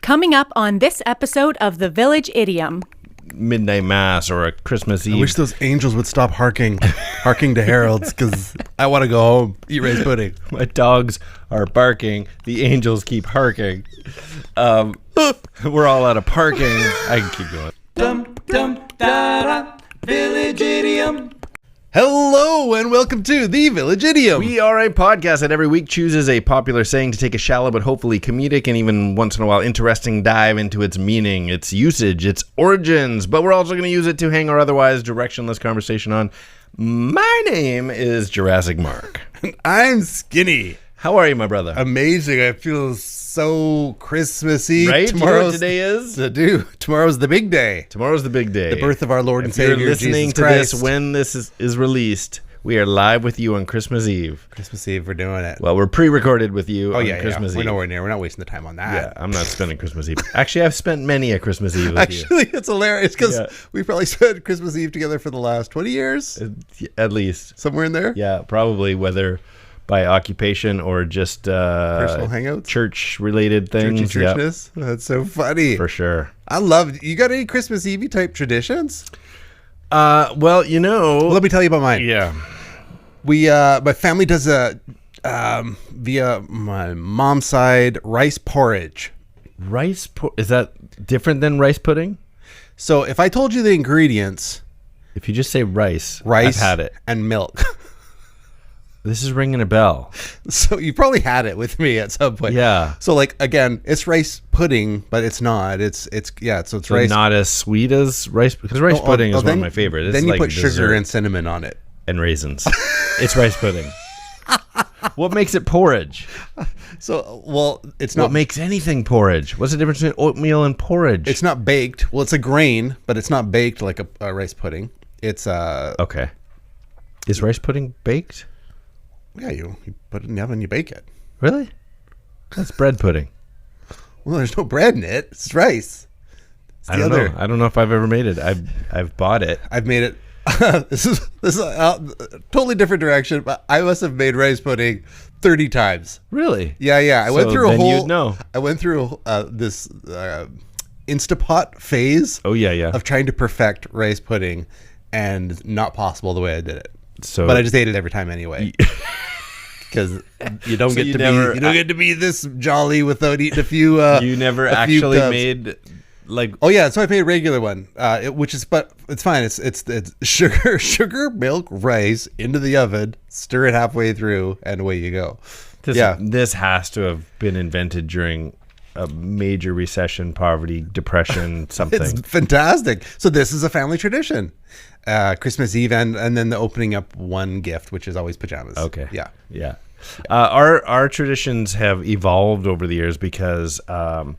Coming up on this episode of The Village Idiom. Midnight Mass or a Christmas Eve. I wish those angels would stop harking to heralds, because I want to go home, eat rice pudding. My dogs are barking. The angels keep harking. We're all out of parking. I can keep going. Dum dum da da, Village Idiom. Hello and welcome to The Village Idiom. We are a podcast that every week chooses a popular saying to take a shallow but hopefully comedic and even once in a while interesting dive into its meaning, its usage, its origins. But we're also going to use it to hang our otherwise directionless conversation on. My name is Jurassic Mark. I'm Skinny. How are you, my brother? Amazing. I feel so Christmassy. Right? Do you know what today is? Tomorrow's the big day. Tomorrow's the big day. The birth of our Lord and If Savior, you're listening Jesus to Christ. this when this is released, we are live with you on Christmas Eve. Christmas Eve, we're doing it. Well, we're pre-recorded with you on Christmas Eve. We're nowhere near. We're not wasting the time on that. Yeah, I'm not spending Christmas Eve. Actually, I've spent many a Christmas Eve with you. Actually, it's hilarious because Yeah. we probably spent Christmas Eve together for the last 20 years. At least. Somewhere in there. Yeah, probably, whether by occupation or just Personal hangouts? church-related things. Churchy churchness. That's so funny. For sure. I love. You got any Christmas Eve type traditions? Well, you know. Let me tell you about mine. Yeah. My family does via my mom's side rice porridge. Is that different than rice pudding? So if I told you the ingredients, If you just say rice, I've rice had it. and milk. This is ringing a bell. So you probably had it with me at some point. Yeah. So like again, it's rice pudding, but it's not. It's So rice. not as sweet as rice, because rice pudding is one of my favorites. Then It's you like put dessert sugar and cinnamon on it. and raisins. It's rice pudding. What makes it porridge? So it's What not. makes anything porridge? What's the difference between oatmeal and porridge? It's not baked. Well, it's a grain, but it's not baked like a rice pudding. It's Okay. Is rice pudding baked? yeah, you put it in the oven, you bake it. Really? That's bread pudding. Well, there's no bread in it. It's rice. It's I don't know. I don't know if I've ever made it. I've bought it. I've made it. This is a totally different direction, but I must have made rice pudding 30 times. Really? Yeah. I went So through a then whole. you'd know. I went through this Instapot phase Oh yeah. of trying to perfect rice pudding, and not possible the way I did it. So, But I just ate it every time anyway. Because you don't So get you to never- be this jolly without eating a few. you never a few actually tubs. made like. Oh yeah, so I made a regular one, but it's fine. It's sugar, milk, rice into the oven, stir it halfway through, and away you go. This has to have been invented during a major recession, poverty, depression, something. It's fantastic. So this is a family tradition. Christmas Eve and then the opening up one gift, which is always pajamas. Okay. Yeah. Our traditions have evolved over the years because, when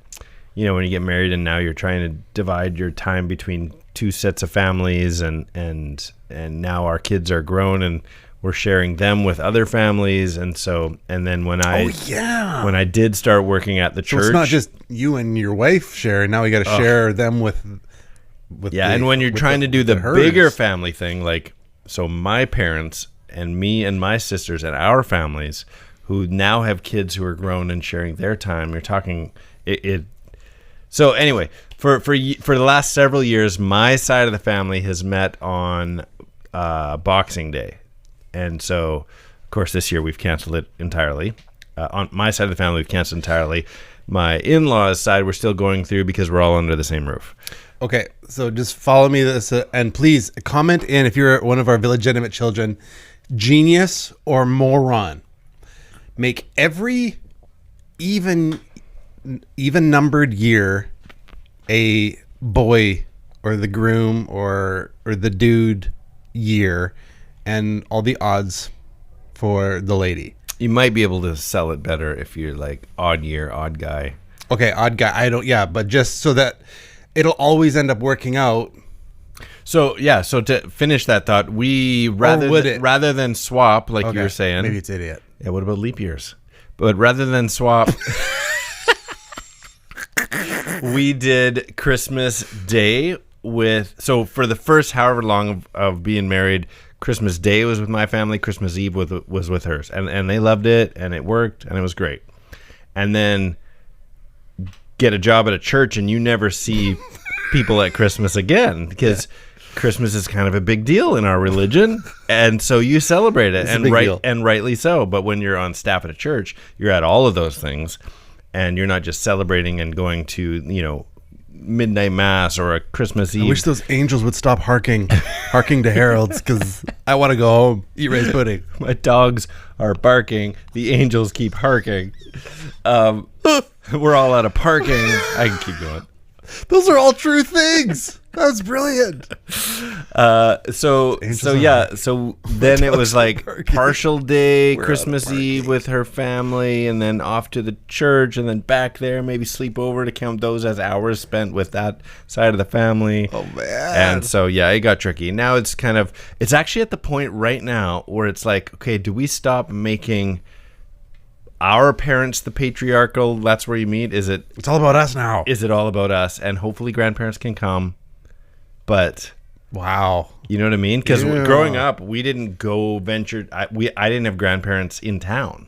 you get married and now you're trying to divide your time between two sets of families and now our kids are grown and we're sharing them with other families. And then when I did start working at the church, So it's not just you and your wife sharing. Now we got to share them with and when you're trying to do the hers. bigger family thing, like, so my parents and me and my sisters and our families who now have kids who are grown and sharing their time, you're talking it. So anyway, for the last several years, my side of the family has met on Boxing Day. And so, of course, this year we've canceled it entirely. On my side of the family, we've canceled entirely. My in-laws' side, we're still going through because we're all under the same roof. Okay, so just follow me this, and please comment in if you're one of our illegitimate children, genius or moron. Make every even numbered year a boy or the groom or the dude year, and all the odds for the lady. You might be able to sell it better if you're like odd year, odd guy. Okay, odd guy. But just so that it'll always end up working out. So to finish that thought, rather than swap like you were saying. Maybe it's idiot. Yeah, what about leap years? But rather than swap, we did Christmas Day for the first however long of being married, Christmas Day was with my family, Christmas Eve was with hers. And they loved it and it worked and it was great. And then get a job at a church and you never see people at Christmas again because Christmas is kind of a big deal in our religion, and so you celebrate it, and rightly so. But when you're on staff at a church, you're at all of those things, and you're not just celebrating and going to midnight mass or a Christmas Eve. I wish those angels would stop harking to heralds, because I want to go home, eat rice pudding. My dogs are barking. The angels keep harking. We're all out of parking. I can keep going. Those are all true things. That was brilliant. So then it was like partial day, Christmas Eve with her family, and then off to the church, and then back there, maybe sleep over to count those as hours spent with that side of the family. Oh, man. And so, it got tricky. Now it's actually at the point right now where it's like, okay, do we stop making our parents the patriarchal, that's where you meet? It's all about us now. Is it all about us? And hopefully grandparents can come. But wow, you know what I mean? Because growing up, we didn't go venture. I didn't have grandparents in town,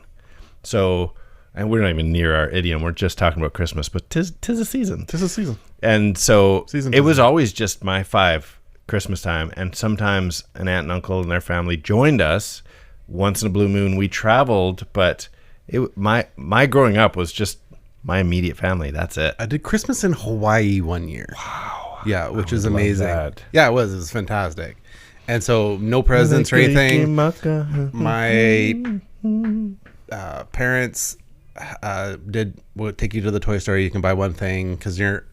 so, and we're not even near our idiom. We're just talking about Christmas, but tis a season. Tis a season, and so it was always just my 5 Christmas time, and sometimes an aunt and uncle and their family joined us. Once in a blue moon, we traveled, but my growing up was just my immediate family. That's it. I did Christmas in Hawaii one year. Wow. Yeah, which is amazing. That. Yeah, it was fantastic. And so no presents or anything. My parents would take you to the toy store. You can buy one thing because you're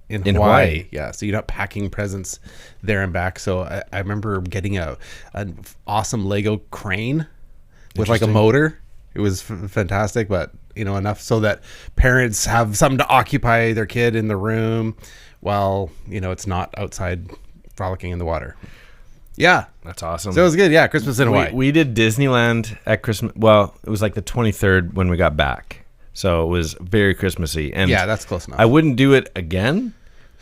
in Hawaii. Yeah, so you're not packing presents there and back. So I remember getting an awesome Lego crane with like a motor. It was fantastic, but enough so that parents have something to occupy their kid in the room while it's not outside frolicking in the water. Yeah, that's awesome. So it was good. Yeah, Christmas in Hawaii. We did Disneyland at Christmas. Well, it was like the 23rd when we got back, so it was very Christmassy. And yeah, that's close enough. I wouldn't do it again,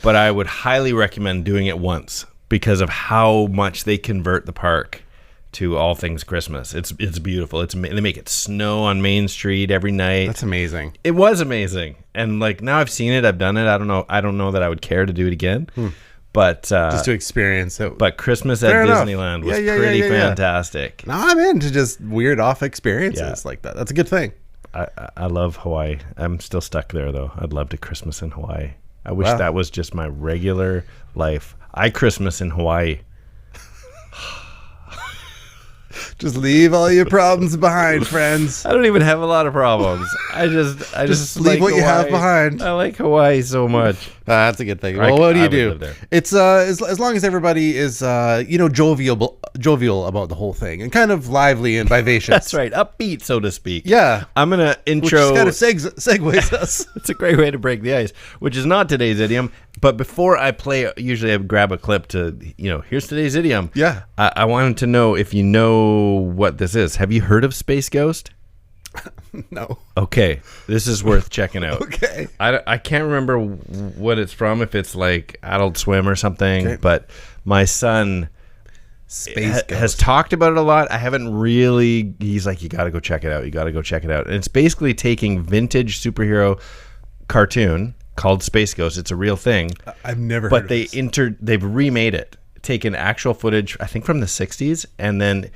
but I would highly recommend doing it once because of how much they convert the park to all things Christmas. It's beautiful. They make it snow on Main Street every night. That's amazing. It was amazing. And like now I've seen it, I've done it. I don't know that I would care to do it again. But just to experience it. But Christmas at Disneyland was pretty fantastic. Now I'm into just weird off experiences like that. That's a good thing. I love Hawaii. I'm still stuck there though. I'd love to Christmas in Hawaii. I wish that was just my regular life. I Christmas in Hawaii. Just leave all your problems behind, friends. I don't even have a lot of problems. I just leave like what Hawaii. you have behind. I like Hawaii so much. That's a good thing. Well, what do you do? It's as long as everybody is jovial about the whole thing and kind of lively and vivacious. That's right, upbeat, so to speak. Yeah, I'm gonna intro. Which kind of segues us. It's a great way to break the ice, which is not today's idiom. But before I play, usually I grab a clip to, here's today's idiom. Yeah. I wanted to know if you know what this is. Have you heard of Space Ghost? No. Okay. This is worth checking out. Okay. I can't remember what it's from, if it's like Adult Swim or something, but my son has talked about it a lot. I haven't really, he's like, you got to go check it out. You got to go check it out. And it's basically taking vintage superhero cartoon called Space Ghost. It's a real thing. I've never heard of this. But they've remade it, taken actual footage, I think from the 60s, and then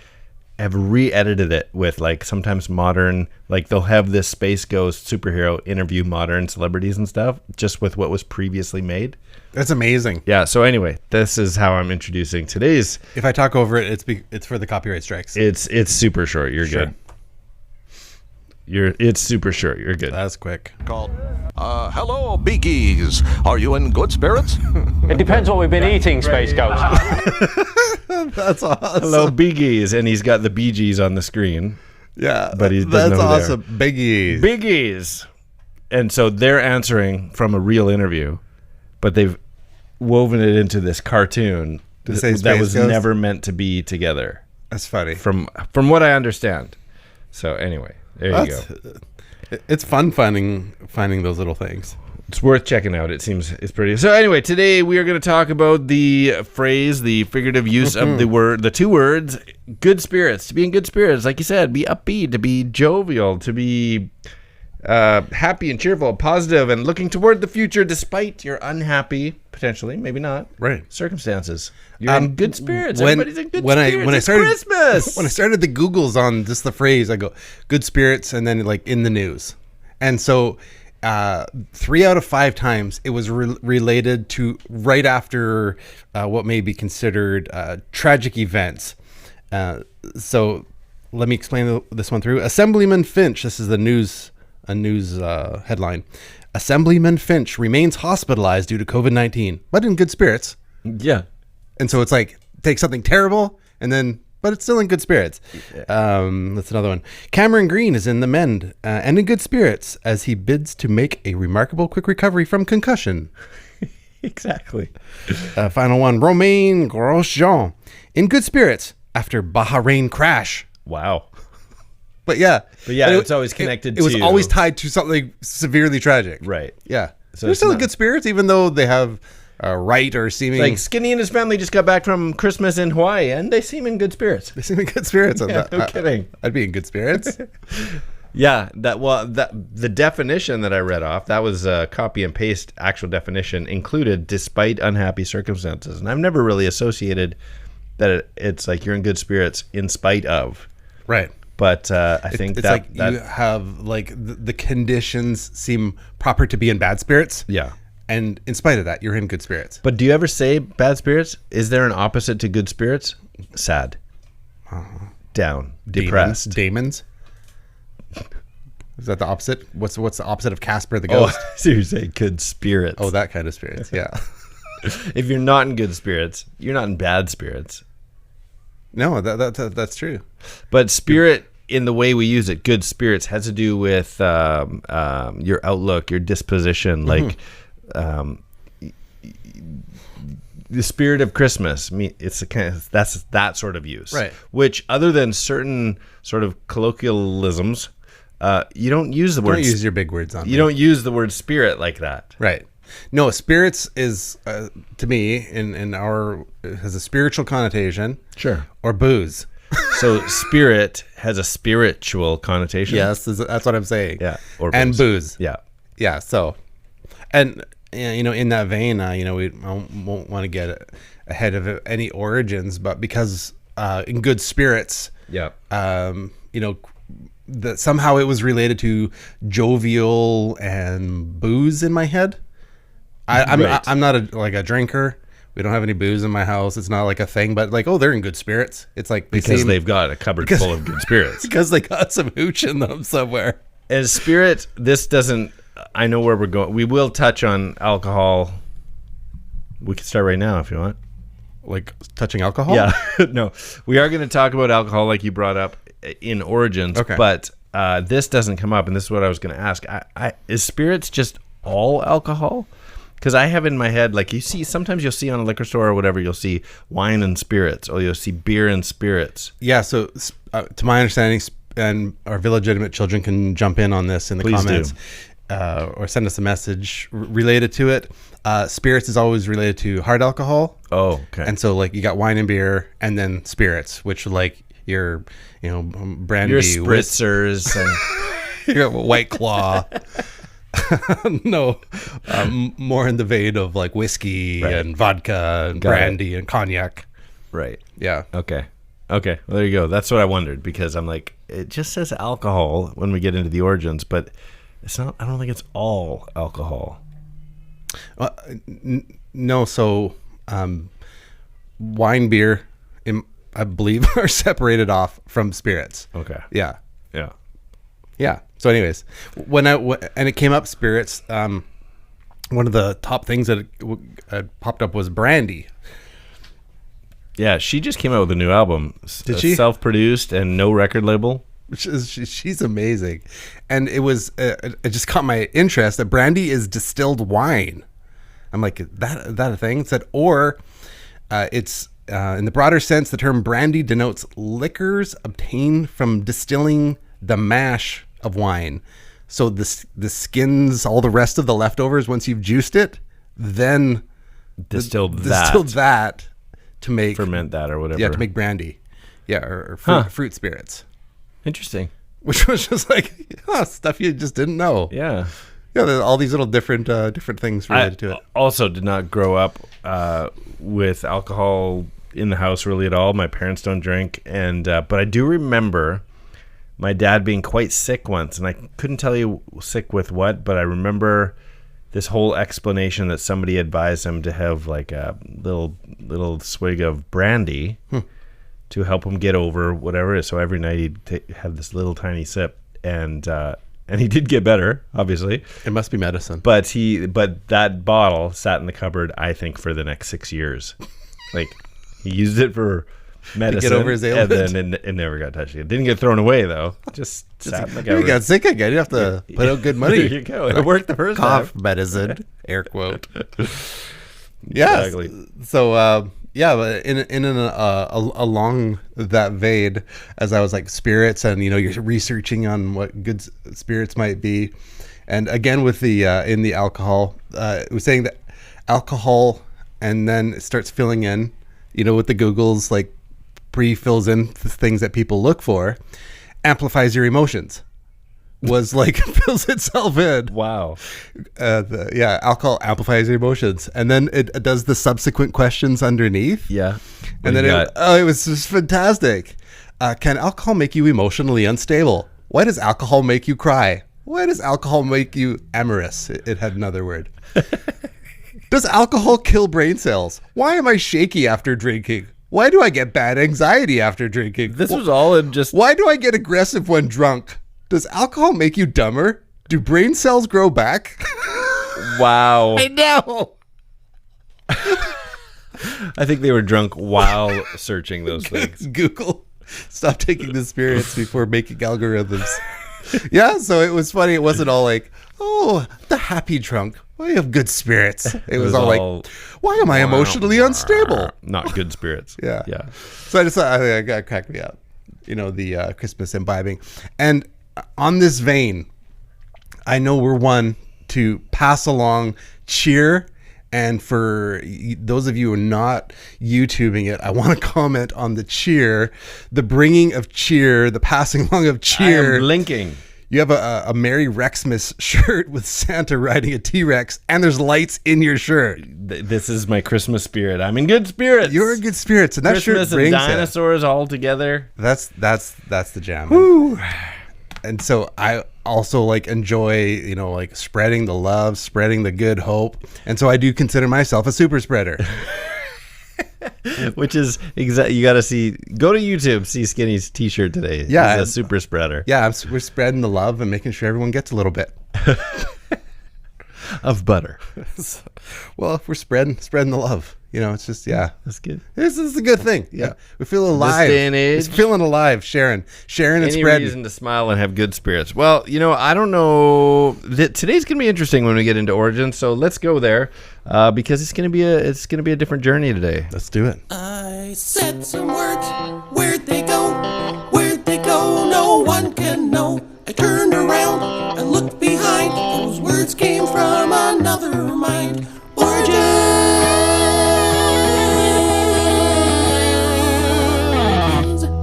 have re-edited it with like sometimes modern, like they'll have this Space Ghost superhero interview modern celebrities and stuff just with what was previously made. That's amazing. Yeah, so anyway, this is how I'm introducing today's. If I talk over it, it's for the copyright strikes. It's super short. You're good. It's super short. You're good. That's quick. Called, hello, Biggies. Are you in good spirits? It depends what we've been eating, Space Ghost. That's awesome. Hello, Biggies, and he's got the Bee Gees on the screen. Yeah, but he doesn't that's know who awesome. Biggies. Biggies, and so they're answering from a real interview, but they've woven it into this cartoon that was never meant to be together. That's funny. From what I understand. So anyway. There you go. It's fun finding those little things. It's worth checking out. It seems it's pretty. So anyway, today we are going to talk about the phrase, the figurative use of the 2 words, good spirits. To be in good spirits, like you said, be upbeat, to be jovial, to be happy and cheerful, positive, and looking toward the future despite your unhappy, potentially, maybe not, Right. circumstances. You're in good spirits. When- Everybody's in good when I- spirits. when I It's started- Christmas. When I started the Googles on just the phrase, I go good spirits and then like in the news. And so 3 out of 5 times it was related to right after what may be considered tragic events. So let me explain this one through. Assemblyman Finch, this is a news headline. Assemblyman Finch remains hospitalized due to COVID-19, but in good spirits. Yeah. And so it's like, take something terrible and then, but it's still in good spirits. That's another one. Cameron Green is in the mend and in good spirits as he bids to make a remarkable quick recovery from concussion. Exactly. Final one. Romain Grosjean in good spirits after Bahrain crash. Wow. But yeah. It's always connected It was to- always tied to something severely tragic. Right. Yeah. So So they're it's still in not- good spirits, even though they have right or seeming. Like Skinny and his family just got back from Christmas in Hawaii, and they seem in good spirits. they seem in good spirits. Yeah, no kidding. I'd be in good spirits. Yeah, the definition that I read off, that was a copy and paste actual definition, included despite unhappy circumstances. And I've never really associated that it's like you're in good spirits in spite of. Right. But I think It's like you have like the conditions seem proper to be in bad spirits. Yeah. And in spite of that, you're in good spirits. But do you ever say bad spirits? Is there an opposite to good spirits? Sad. Down. Depressed. Demons. Is that the opposite? What's the opposite of Casper the Oh, Ghost? so you're saying good spirits. Oh, that kind of spirits. Yeah. If you're not in good spirits, you're not in bad spirits. No, that's true. But spirit, in the way we use it, good spirits, has to do with your outlook, your disposition, like the spirit of Christmas. It's a kind of, that's that sort of use, Right. Which, other than certain sort of colloquialisms, you don't use the word. Don't use your big words on You me. don't use the word spirit like that. Right. No, spirits is to me in our has a spiritual connotation. Sure. Or booze. So spirit has a spiritual connotation. Yes, that's what I'm saying. Yeah. Or and booze. Yeah. Yeah. So, and in that vein, we won't want to get ahead of any origins, but because in good spirits, Yeah. that somehow it was related to jovial and booze in my head. Right. I'm not a drinker. We don't have any booze in my house. It's not like a thing, but like, oh, they're in good spirits. It's like Because they've got a cupboard full of good spirits. because they got some hooch in them somewhere. As spirit, this doesn't. I know where we're going. We will touch on alcohol. We can start right now if you want. Like touching alcohol. Yeah, no, we are going to talk about alcohol, like you brought up in Origins. Okay. But this doesn't come up, and this is what I was going to ask. Is spirits just all alcohol? Because I have in my head, like sometimes you'll see on a liquor store or whatever, you'll see wine and spirits, or you'll see beer and spirits. Yeah. So, to my understanding, and our illegitimate children can jump in on this in the Please comments, or send us a message related to it. Spirits is always related to hard alcohol. Oh, okay. And so, like, you got wine and beer, and then spirits, which like your, brandy, your spritzers and your White Claw. No, more in the vein of like whiskey Right. and vodka and Got brandy and cognac. right. Yeah. Okay. Well, there you go. That's what I wondered, because I'm like, it just says alcohol when we get into the origins, but it's not. I don't think it's all alcohol. No, so wine, beer, I believe, are separated off from spirits. Okay. Yeah. Yeah. Yeah. So, anyways, when it came up spirits, one of the top things that popped up was brandy. Yeah. She just came out with a new album. Did she? Self-produced and no record label. She's amazing, and it it just caught my interest that brandy is distilled wine. I'm like, that a thing? It said, or it's in the broader sense, the term brandy denotes liquors obtained from distilling the mash of wine. So the skins, all the rest of the leftovers, once you've juiced it, then Distilled that to make ferment that or whatever. Yeah, to make brandy. Yeah, or fruit spirits. Interesting. which was just like stuff you just didn't know. Yeah. Yeah, there's all these little different things related to it. Also did not grow up with alcohol in the house really at all. My parents don't drink, and but I do remember my dad being quite sick once, and I couldn't tell you sick with what, but I remember this whole explanation that somebody advised him to have like a little swig of brandy to help him get over whatever it is. So every night he'd have this little tiny sip, and he did get better, obviously. It must be medicine. But that bottle sat in the cupboard, I think, for the next 6 years. Like, he used it for medicine. To get over his ailment. And then it never got touched again. Didn't get thrown away, though. Just sat in the cupboard. You got sick again. You have to put out good money. There you go. It worked the first Cough time. medicine, air quote. Yeah. Exactly. So, but along that vein, as I was like spirits, and you're researching on what good spirits might be, and again with the in the alcohol, it was saying that alcohol, and then it starts filling in, with the Google's like pre-fills in the things that people look for, amplifies your emotions. Was like fills itself in. Wow. Alcohol amplifies your emotions, and then it does the subsequent questions underneath. Yeah. And then it was just fantastic. Can alcohol make you emotionally unstable? Why does alcohol make you cry? Why does alcohol make you amorous? It had another word. Does alcohol kill brain cells? Why am I shaky after drinking? Why do I get bad anxiety after drinking? This was all in just... Why do I get aggressive when drunk? Does alcohol make you dumber? Do brain cells grow back? Wow. I know. I think they were drunk while searching those things. Google, stop taking the spirits before making algorithms. Yeah, so it was funny. It wasn't all like, oh, the happy drunk. Why have good spirits? It was all like, why am I emotionally unstable? Not good spirits. Yeah. Yeah. So I just thought I got cracked me up. The Christmas imbibing. And on this vein, I know we're one to pass along cheer. And for those of you who are not YouTubing it, I want to comment on the cheer, the bringing of cheer, the passing along of cheer. I am blinking. You have a Merry Rexmas shirt with Santa riding a T-Rex, and there's lights in your shirt. This is my Christmas spirit. I'm in good spirits. You're in good spirits, and that Christmas shirt brings and dinosaurs all together. That's the jam. And so I also like enjoy, like spreading the love, spreading the good hope. And so I do consider myself a super spreader. Which is exactly, you got to see, go to YouTube, see Skinny's t-shirt today. Yeah. He's a super spreader. Yeah, we're spreading the love and making sure everyone gets a little bit. Of butter. Well, if we're spreading the love, it's just, That's good. This is a good thing. Yeah. We feel alive. This day and age. It's feeling alive, sharing and Any spreading. reason to smile and have good spirits. Well, I don't know. Today's going to be interesting when we get into origins. So let's go there because it's going to be a different journey today. Let's do it. I said some words. Where'd they go? Where'd they go? No one can know. I turned around and looked behind. Those words came from another mind. Origins.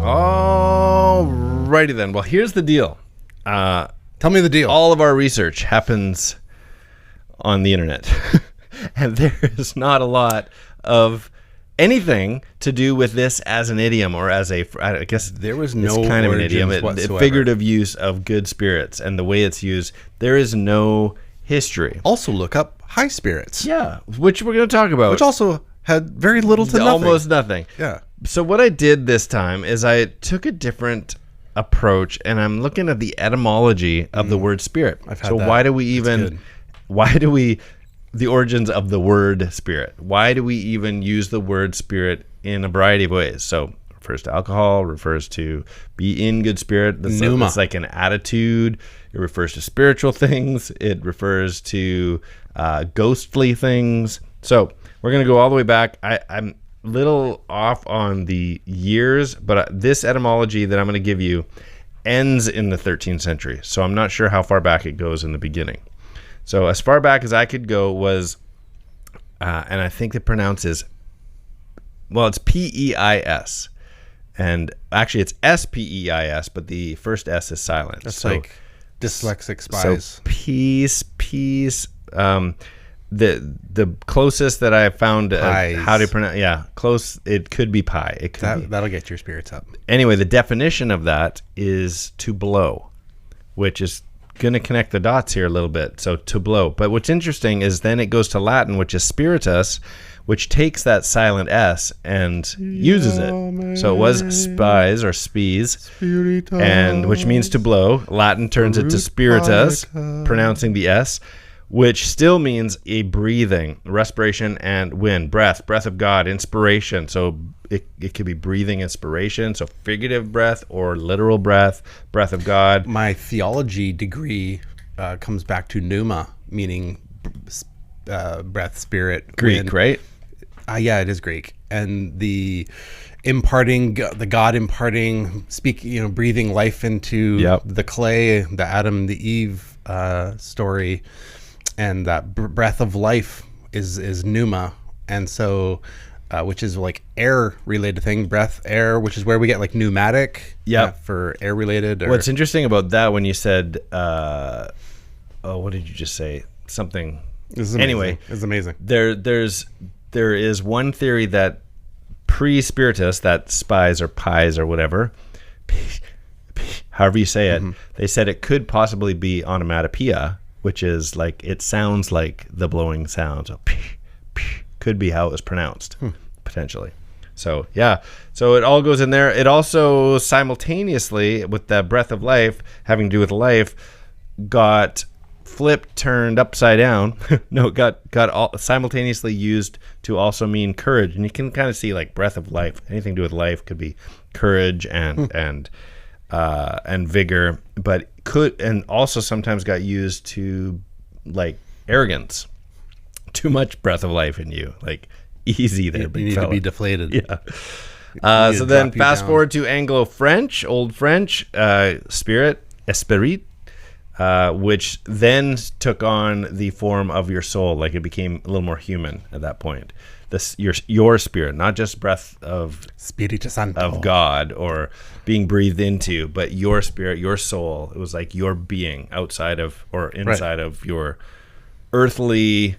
Alrighty then. Well, here's the deal. Tell me the deal. All of our research happens on the internet. And there is not a lot of anything to do with this as an idiom or as I guess There was it's no kind of an idiom. whatsoever. Figurative use of good spirits and the way it's used. There is no history. Also look up high spirits. Yeah, which we're going to talk about. Which also had very little to nothing. Almost nothing. Yeah. So what I did this time is I took a different approach, and I'm looking at the etymology of the word spirit. I've had so that. why do we It's even the origins of the word spirit? Why do we even use the word spirit in a variety of ways? So refers to alcohol, refers to be in good spirit. That's like an attitude. It refers to spiritual things. It refers to ghostly things. So we're going to go all the way back. I'm little off on the years, but this etymology that I'm going to give you ends in the 13th century. So I'm not sure how far back it goes in the beginning. So as far back as I could go was, and I think it pronounces, well, it's P-E-I-S. And actually, it's S-P-E-I-S, but the first S is silent. That's like dyslexic spies. So peace. The closest that I found how to pronounce, close. It could be pie. It could be. That'll get your spirits up. Anyway, the definition of that is to blow, which is going to connect the dots here a little bit. So to blow. But what's interesting is then it goes to Latin, which is spiritus, which takes that silent S and uses it. So it was spies or spies, and which means to blow. Latin turns it to spiritus, pronouncing the S, which still means a breathing, respiration, and wind, breath of God, inspiration. So it could be breathing inspiration, so figurative breath or literal breath of God. My theology degree comes back to pneuma, meaning breath, spirit, Greek, wind. right? Yeah, it is Greek. And the imparting, the God imparting, breathing life into the clay, the Adam, the Eve story. And that breath of life is pneuma, and so which is like air related thing, breath, air, which is where we get like pneumatic for air related. What's interesting about that when you said, what did you just say? Something. Anyway, it's amazing. There is one theory that pre-spiritus, that spies or pies or whatever, however you say it, they said it could possibly be onomatopoeia, which is like, it sounds like the blowing sound. So could be how it was pronounced, potentially. So, so it all goes in there. It also simultaneously, with that breath of life, having to do with life, got flipped, turned upside down. No, got all simultaneously used to also mean courage. And you can kind of see like breath of life, anything to do with life could be courage and vigor, but could, and also sometimes got used to like arrogance. Too much breath of life in you, like easy there, You big need fella. to be deflated. Yeah. So then fast forward to Anglo-French, Old French, spirit, esprit, which then took on the form of your soul. Like it became a little more human at that point. This your spirit, not just breath of Spiritu Santo of God or being breathed into, but your spirit, your soul. It was like your being outside of or inside of your earthly,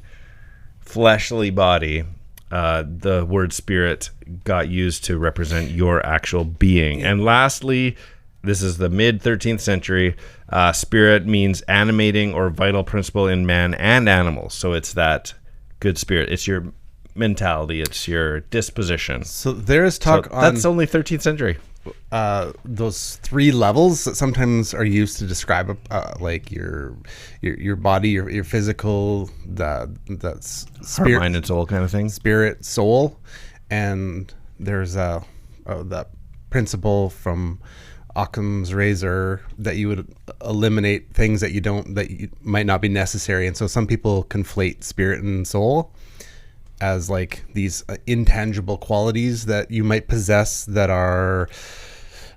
fleshly body. The word spirit got used to represent your actual being. And lastly, this is the mid 13th century. Spirit means animating or vital principle in man and animals. So it's that good spirit. It's your mentality. It's your disposition. So there's talk on that's only 13th century. Those three levels that sometimes are used to describe like your body, your physical, that's spirit, Heart, mind, and soul kind of thing. spirit, soul, and there's that principle from Occam's razor that you would eliminate things that you might not be necessary, and so some people conflate spirit and soul as like these intangible qualities that you might possess that are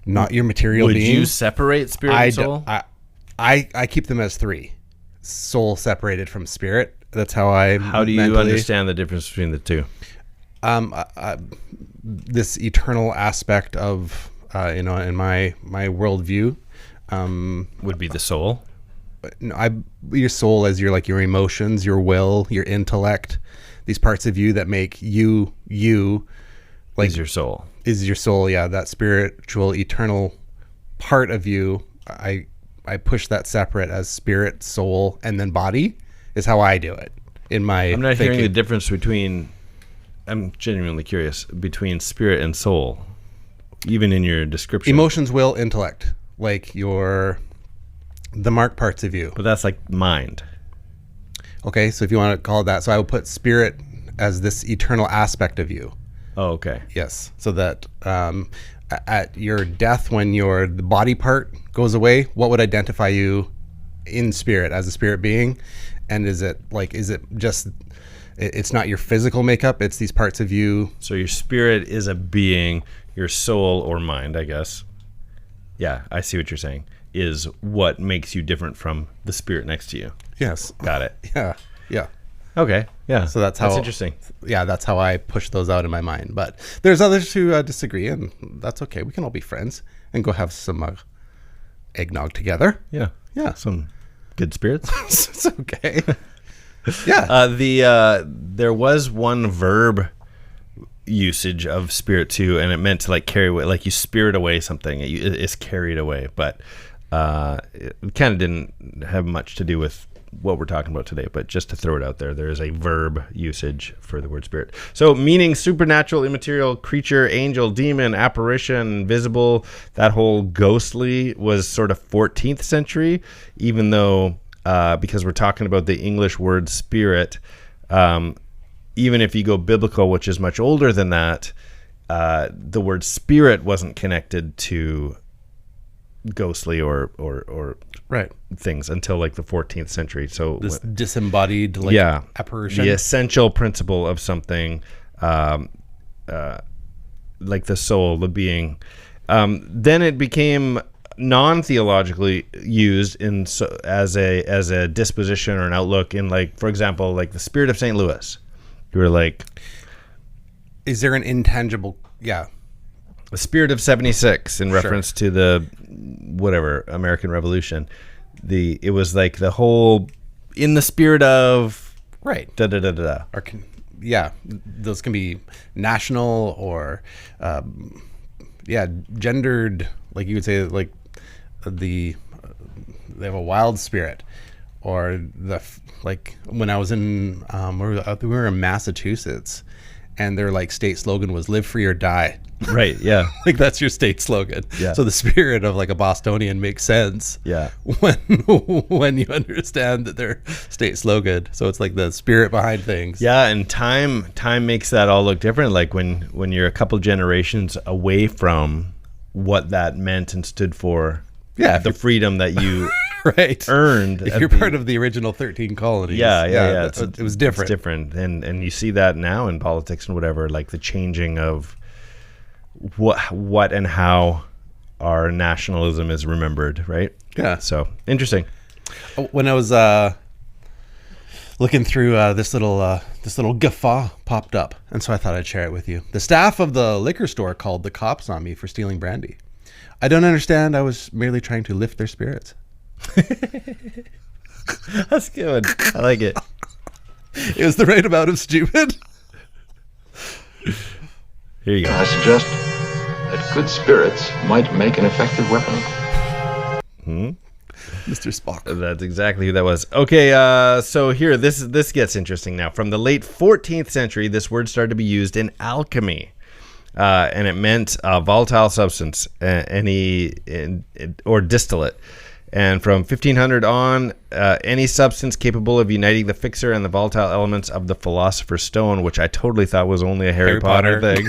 not your material Would being. you separate spirit and soul? I keep them as three. Soul separated from spirit. That's how I. How do you understand the difference between the two? This eternal aspect of in my worldview Would be the soul. Your soul as your emotions, your will, your intellect, these parts of you that make you like Is your soul. is your soul. Yeah, that spiritual eternal part of you. I push that separate as spirit, soul, and then body is how I do it in my I'm not thinking. hearing the difference between, I'm genuinely curious, between spirit and soul, even in your description. Emotions, will, intellect, like the mark parts of you. But that's like mind. Okay, so if you want to call it that, so I would put spirit as this eternal aspect of you. Oh, okay. Yes, so that at your death, when the body part goes away, what would identify you in spirit as a spirit being? And is it just, it's not your physical makeup, it's these parts of you. So your spirit is a being, your soul or mind, I guess. Yeah, I see what you're saying. Is what makes you different from the spirit next to you. Yes. Got it. Yeah. Okay. Yeah. So that's how That's interesting. Yeah, that's how I push those out in my mind. But there's others who disagree, and that's okay. We can all be friends and go have some eggnog together. Yeah. Yeah. Some good spirits. It's okay. Yeah. There was one verb usage of spirit too, and it meant to like carry away, like you spirit away something. It's carried away, but it kind of didn't have much to do with what we're talking about today. But just to throw it out there, there is a verb usage for the word spirit. So meaning supernatural, immaterial, creature, angel, demon, apparition, visible. That whole ghostly was sort of 14th century, even though because we're talking about the English word spirit. Even if you go biblical, which is much older than that, the word spirit wasn't connected to ghostly or Right. things until like the 14th century. So This disembodied apparition. the essential principle of something, like the soul, the being. Then it became non-theologically used as a disposition or an outlook in, like, for example, like the spirit of St. Louis. You were like, Is there an intangible? Yeah. the spirit of 76 in reference to the whatever American Revolution. It was like the whole in the spirit of Right. da da da da. Or those can be national or gendered, like you would say, like they have a wild spirit, or like when I was in we were in Massachusetts, and their like state slogan was "Live free or die." Right. Yeah. Like that's your state slogan. Yeah. So the spirit of like a Bostonian makes sense. Yeah. When you understand that their state slogan. So it's like the spirit behind things. Yeah, and time makes that all look different. Like when you're a couple generations away from what that meant and stood for. Yeah. The freedom that you Right. earned. If you're part of the original 13 colonies. Yeah. It was different. It's different, and you see that now in politics and whatever, like the changing of what and how our nationalism is remembered, right? Yeah. So interesting. When I was looking through this little guffaw popped up, and so I thought I'd share it with you. The staff of the liquor store called the cops on me for stealing brandy. I don't understand. I was merely trying to lift their spirits. That's good. I like it. It was the right amount of stupid. Here you go. I suggest that good spirits might make an effective weapon. Mr. Spock. That's exactly who that was. Okay, so here, this gets interesting now. From the late 14th century, this word started to be used in alchemy. And it meant a volatile substance, or distillate. And from 1500 on, any substance capable of uniting the fixer and the volatile elements of the Philosopher's Stone, which I totally thought was only a Harry Potter thing.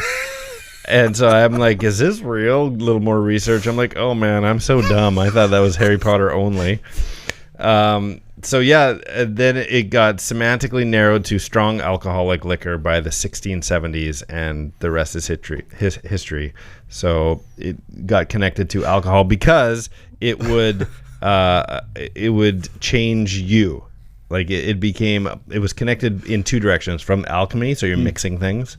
And so I'm like, is this real? A little more research. I'm like, oh man, I'm so dumb. I thought that was Harry Potter only. So yeah, then it got semantically narrowed to strong alcoholic liquor by the 1670s, and the rest is history. So it got connected to alcohol because it would change you. Like it was connected in two directions, from alchemy, so you're mixing things,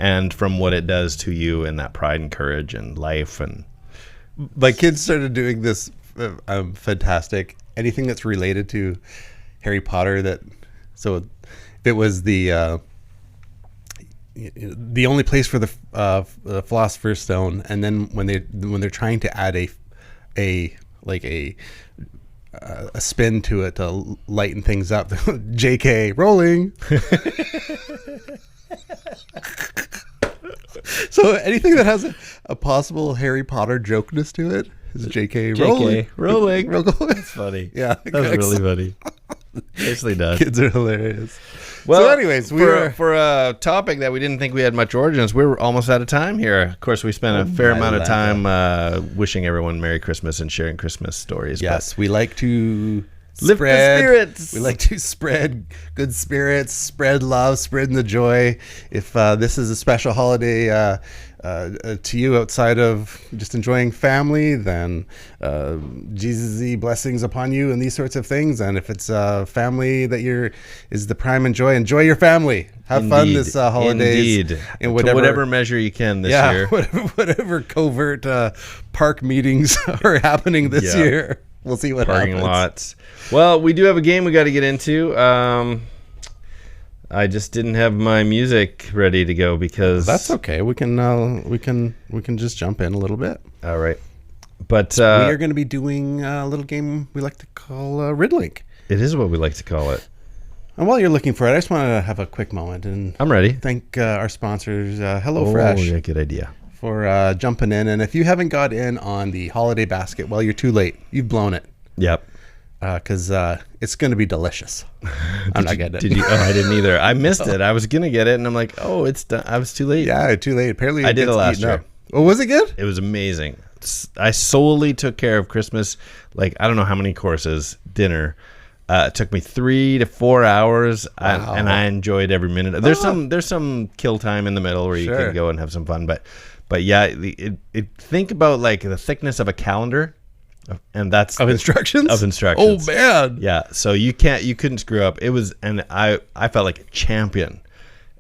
and from what it does to you and that pride and courage and life. And My kids started doing this fantastic, anything that's related to Harry Potter, so if it was the only place for the Philosopher's Stone, and then when they're trying to add a spin to it to lighten things up, JK rolling. So anything that has a possible Harry Potter jokeness to it is JK rolling. rolling. That's funny. Yeah, That's really funny. Nicely done. Kids are hilarious. Well, So anyways, for a topic that we didn't think we had much origins, we're almost out of time here. Of course, we spent a fair amount of time wishing everyone Merry Christmas and sharing Christmas stories. Yes, we like to Lift the spirits. We like to spread good spirits, spread love, spreading the joy. If this is a special holiday to you outside of just enjoying family, then Jesus' blessings upon you and these sorts of things. And if it's family that is the prime enjoy your family. Have fun this holidays. Indeed. In whatever measure you can this year. Whatever covert park meetings are happening this year. We'll see what Parking happens. lots. Well, we do have a game we got to get into. I just didn't have my music ready to go because That's okay. We can just jump in a little bit. all right. But We are going to be doing a little game we like to call Riddlink. it is what we like to call it. And while you're looking for it, I just want to have a quick moment and I'm ready. thank our sponsors, HelloFresh, Oh, yeah, good idea. for jumping in. And if you haven't got in on the holiday basket, well, you're too late. You've blown it. Yep. Because it's going to be delicious. I'm not getting it. Did you? Oh, I didn't either. I missed it. I was gonna get it, and I'm like, oh, it's done. I was too late. Yeah, too late. Apparently, I did it gets last eaten year. up. Oh, was it good? It was amazing. I solely took care of Christmas. Like, I don't know how many courses, dinner. It took me 3 to 4 hours, and I enjoyed every minute. There's some kill time in the middle where you Sure. can go and have some fun, but yeah, think about like the thickness of a calendar, and that's Of instructions? Of instructions. Oh, man. Yeah, so you couldn't screw up. It was, and I felt like a champion,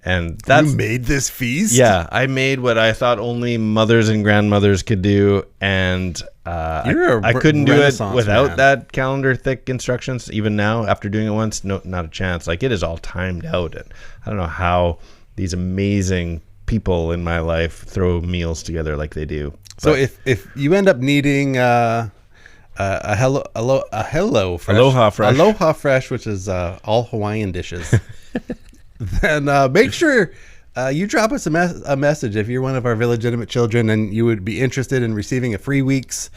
and that's You made this feast? yeah. I made what I thought only mothers and grandmothers could do, and You're a I couldn't do it Renaissance without man. that calendar thick instructions. Even now, after doing it once, no, not a chance. Like, it is all timed out, and I don't know how these amazing people in my life throw meals together like they do. So But if you end up needing a Hello Fresh, Aloha Fresh. which is all Hawaiian dishes, then make sure you drop us a message if you're one of our illegitimate children and you would be interested in receiving a free week's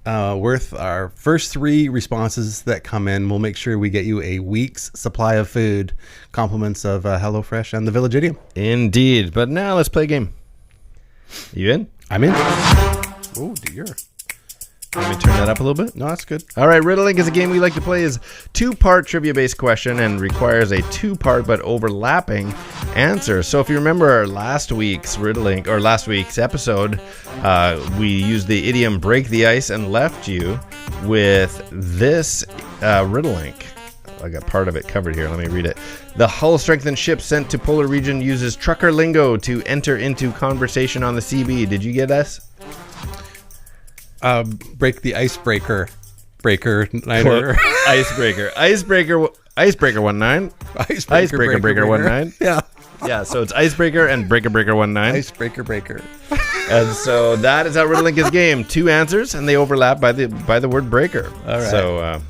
worth. Our first 3 responses that come in, we'll make sure we get you a week's supply of food, compliments of HelloFresh and the Village Idiom. Indeed. But now let's play a game. You in? I'm in. Oh dear. Let me turn that up a little bit. No, that's good. All right, Riddlink is a game we like to play is 2-part trivia-based question and requires a 2-part but overlapping answer. So if you remember last week's Riddlink or last week's episode, we used the idiom break the ice and left you with this Riddlink. I got part of it covered here. Let me read it. The hull-strengthened ship sent to polar region uses trucker lingo to enter into conversation on the CB. Did you get us? Break the icebreaker. Icebreaker 19. Icebreaker breaker 19. Yeah. Yeah, so it's icebreaker and breaker 19. Icebreaker breaker. And so that is how Riddlink is game. 2 answers and they overlap by the word breaker. All right. So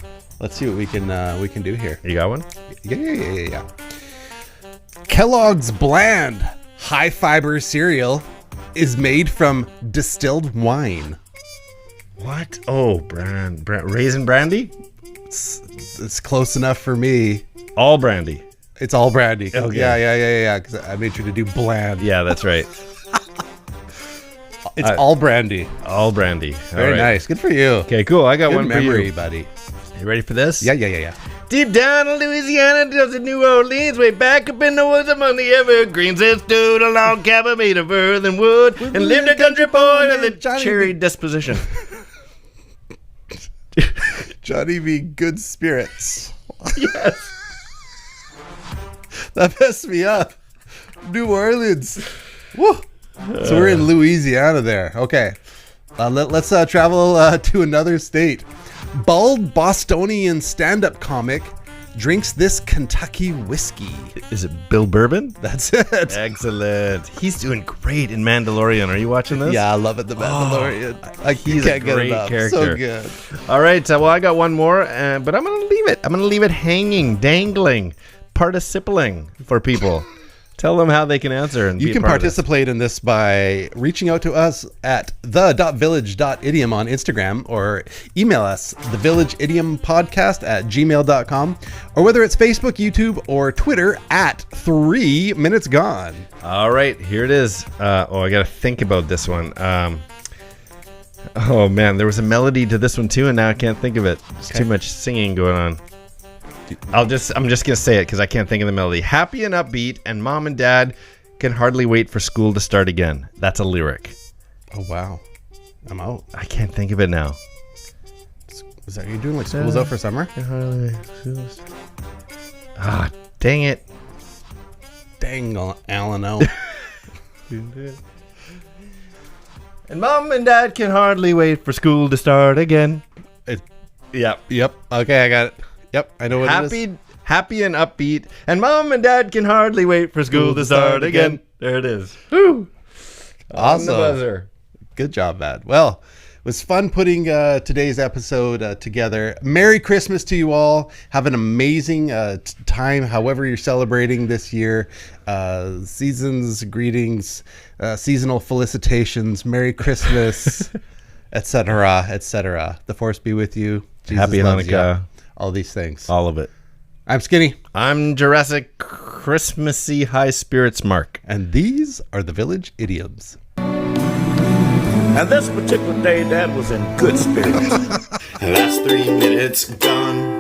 Let's see what we can do here. you got one? Yeah. Kellogg's bland, high fiber cereal is made from distilled wine. What? Oh, raisin brandy? It's close enough for me. All brandy. It's all brandy. Okay. Yeah. Because I made sure to do bland. Yeah, that's right. It's all brandy. All brandy. All Very right. nice. Good for you. Okay, cool. I got Good one memory, for you. buddy. You ready for this? Yeah. Deep down in Louisiana, just in New Orleans, way back up in the woods among the evergreens, there stood a log cabin made of earth and wood, and lived a country boy with a Johnny cherry disposition. Johnny B. Good.Spirits. Yes. That messed me up. New Orleans. Woo. So we're in Louisiana there. Okay. Let's travel to another state. Bald Bostonian stand-up comic drinks this Kentucky whiskey. Is it Bill Bourbon? That's it. Excellent. He's doing great in Mandalorian. Are you watching this? Yeah, I love it. The Mandalorian. he's can't a get great enough. character. So good. All right. Well, I got one more, but I'm going to leave it. I'm going to leave it hanging, dangling, participling for people. Tell them how they can answer. And You be a can part of this. participate in this by reaching out to us at the.village.idiom on Instagram or email us, thevillageidiom.podcast@gmail.com, or whether it's Facebook, YouTube, or Twitter at 3 Minutes Gone. All right, here it is. I got to think about this one. Oh, man, there was a melody to this one, too, and now I can't think of it. There's too much singing going on. I'm just gonna say it because I can't think of the melody. Happy and upbeat, and mom and dad can hardly wait for school to start again. That's a lyric. Oh wow, I'm out. I can't think of it now. Is that what you're doing? Like school's out for summer? Ah, dang it. Dang, Alan O. And mom and dad can hardly wait for school to start again. Yep. Yep. Okay, I got it. Yep, I know what it is. Happy and upbeat, and mom and dad can hardly wait for school to start again. There it is. Woo! On the Awesome. buzzer. Good job, Matt. Well, it was fun putting today's episode together. Merry Christmas to you all. Have an amazing time, however you're celebrating this year. Seasons, greetings, seasonal felicitations, Merry Christmas, etc., etc. The force be with you. Jesus Happy loves Hanukkah. you. All these things. All of it. I'm Skinny. I'm Jurassic Christmassy High Spirits Mark. And these are the Village Idioms. And this particular day, Dad was in good spirits. Last 3 minutes gone.